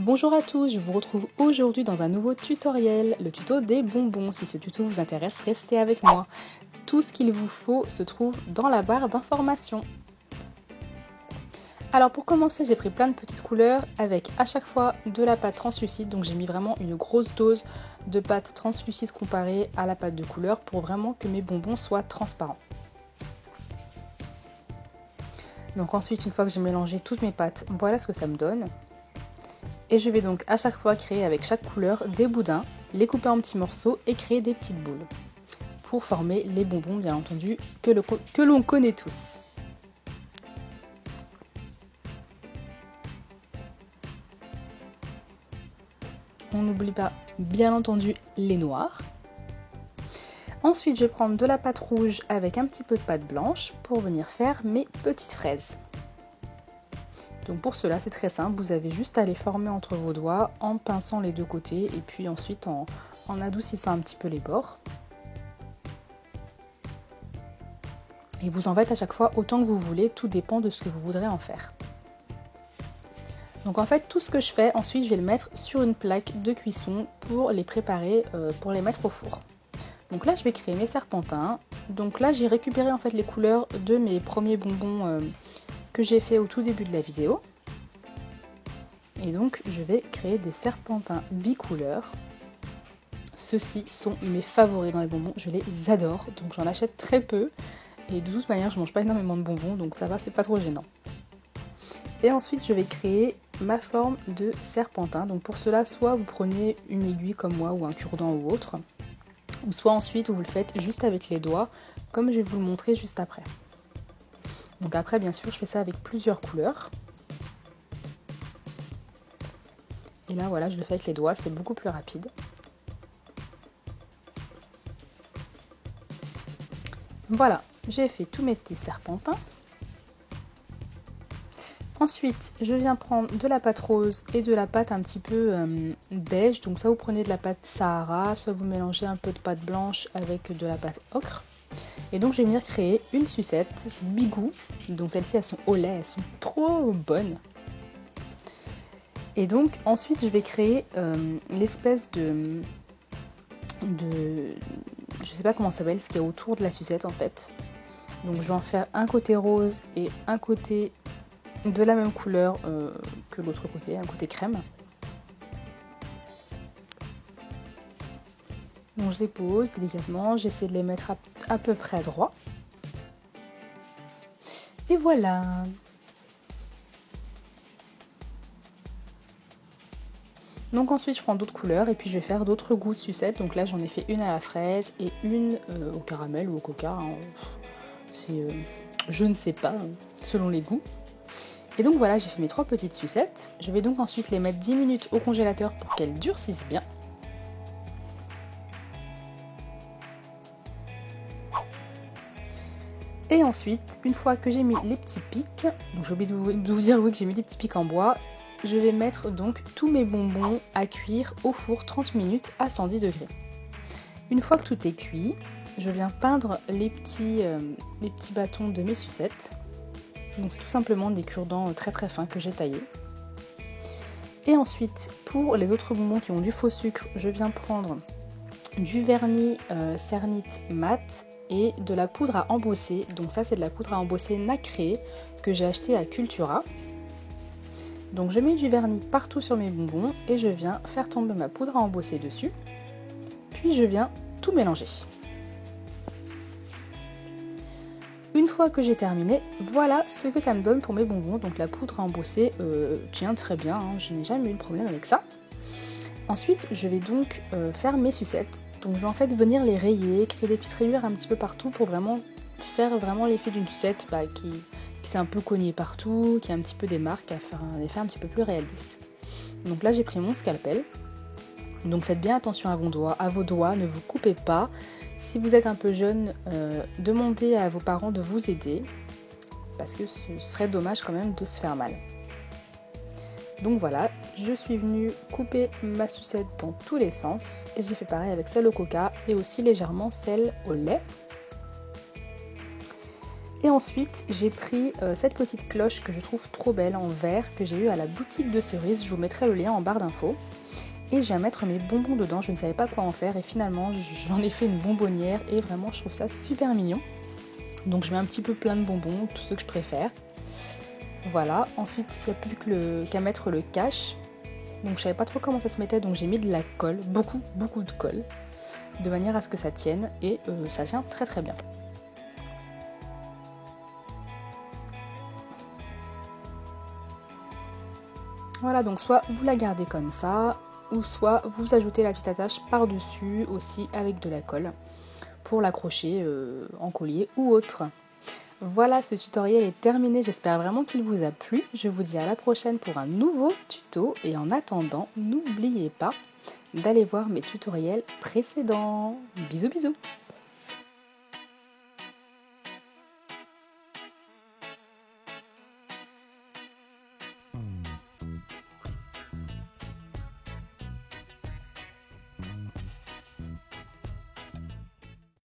Bonjour à tous, je vous retrouve aujourd'hui dans un nouveau tutoriel, le tuto des bonbons. Si ce tuto vous intéresse, restez avec moi. Tout ce qu'il vous faut se trouve dans la barre d'informations. Alors pour commencer, j'ai pris plein de petites couleurs avec à chaque fois de la pâte translucide. Donc j'ai mis vraiment une grosse dose de pâte translucide comparée à la pâte de couleur pour vraiment que mes bonbons soient transparents. Donc ensuite, une fois que j'ai mélangé toutes mes pâtes, voilà ce que ça me donne. Et je vais donc à chaque fois créer avec chaque couleur des boudins, les couper en petits morceaux et créer des petites boules. Pour former les bonbons, bien entendu, que l'on connaît tous. On n'oublie pas, bien entendu, les noirs. Ensuite, je vais prendre de la pâte rouge avec un petit peu de pâte blanche pour venir faire mes petites fraises. Donc pour cela, c'est très simple, vous avez juste à les former entre vos doigts en pinçant les deux côtés et puis ensuite en adoucissant un petit peu les bords. Et vous en faites à chaque fois autant que vous voulez, tout dépend de ce que vous voudrez en faire. Donc en fait, tout ce que je fais, ensuite je vais le mettre sur une plaque de cuisson pour les préparer, pour les mettre au four. Donc là, je vais créer mes serpentins. Donc là, j'ai récupéré en fait les couleurs de mes premiers bonbons que j'ai fait au tout début de la vidéo. Et donc je vais créer des serpentins bicouleurs. Ceux-ci sont mes favoris dans les bonbons, je les adore, donc j'en achète très peu. Et de toute manière je mange pas énormément de bonbons, donc ça va, c'est pas trop gênant. Et ensuite je vais créer ma forme de serpentin. Donc pour cela, soit vous prenez une aiguille comme moi ou un cure-dent ou autre, ou soit ensuite vous le faites juste avec les doigts, comme je vais vous le montrer juste après. Donc après, bien sûr, je fais ça avec plusieurs couleurs. Et là, voilà, je le fais avec les doigts, c'est beaucoup plus rapide. Voilà, j'ai fait tous mes petits serpentins. Ensuite, je viens prendre de la pâte rose et de la pâte un petit peu beige. Donc soit vous prenez de la pâte Sahara, soit vous mélangez un peu de pâte blanche avec de la pâte ocre. Et donc je vais venir créer une sucette Bigou. Donc celles-ci elles sont au lait, elles sont trop bonnes. Et donc ensuite je vais créer l'espèce de je sais pas comment ça s'appelle, ce qu'il y a autour de la sucette en fait. Donc je vais en faire un côté rose et un côté de la même couleur que l'autre côté, un côté crème. Donc je les pose délicatement, j'essaie de les mettre à peu près droit. Et voilà. Donc ensuite je prends d'autres couleurs et puis je vais faire d'autres goûts de sucettes. Donc là j'en ai fait une à la fraise et une au caramel ou au coca. Hein. C'est je ne sais pas, selon les goûts. Et donc voilà, j'ai fait mes 3 petites sucettes. Je vais donc ensuite les mettre 10 minutes au congélateur pour qu'elles durcissent bien. Et ensuite, une fois que j'ai mis les petits pics, donc j'ai oublié de vous dire oui, que j'ai mis des petits pics en bois, je vais mettre donc tous mes bonbons à cuire au four 30 minutes à 110 degrés. Une fois que tout est cuit, je viens peindre les petits bâtons de mes sucettes. Donc c'est tout simplement des cure-dents très très fins que j'ai taillés. Et ensuite, pour les autres bonbons qui ont du faux sucre, je viens prendre du vernis Cernite mat et de la poudre à embosser. Donc ça c'est de la poudre à embosser nacrée que j'ai acheté à Cultura. Donc je mets du vernis partout sur mes bonbons et je viens faire tomber ma poudre à embosser dessus. Puis je viens tout mélanger. Une fois que j'ai terminé, voilà ce que ça me donne pour mes bonbons. Donc la poudre à embosser tient très bien, hein, je n'ai jamais eu de problème avec ça. Ensuite je vais donc faire mes sucettes. Donc je vais en fait venir les rayer, créer des petites rayures un petit peu partout pour vraiment faire l'effet d'une sucette qui s'est un peu cognée partout, qui a un petit peu des marques, à faire un effet un petit peu plus réaliste. Donc là j'ai pris mon scalpel. Donc faites bien attention à vos doigts, ne vous coupez pas. Si vous êtes un peu jeune, demandez à vos parents de vous aider parce que ce serait dommage quand même de se faire mal. Donc voilà, je suis venue couper ma sucette dans tous les sens et j'ai fait pareil avec celle au coca et aussi légèrement celle au lait. Et ensuite j'ai pris cette petite cloche que je trouve trop belle en verre que j'ai eue à la boutique de Cerise, je vous mettrai le lien en barre d'infos. Et je viens mettre mes bonbons dedans, je ne savais pas quoi en faire et finalement j'en ai fait une bonbonnière et vraiment je trouve ça super mignon. Donc je mets un petit peu plein de bonbons, tous ceux que je préfère. Voilà, ensuite il n'y a plus qu'à mettre le cache. Donc je savais pas trop comment ça se mettait, donc j'ai mis de la colle, beaucoup de colle, de manière à ce que ça tienne et ça tient très très bien. Voilà, donc soit vous la gardez comme ça, ou soit vous ajoutez la petite attache par-dessus aussi avec de la colle pour l'accrocher en collier ou autre. Voilà, ce tutoriel est terminé, j'espère vraiment qu'il vous a plu. Je vous dis à la prochaine pour un nouveau tuto et en attendant, n'oubliez pas d'aller voir mes tutoriels précédents. Bisous bisous.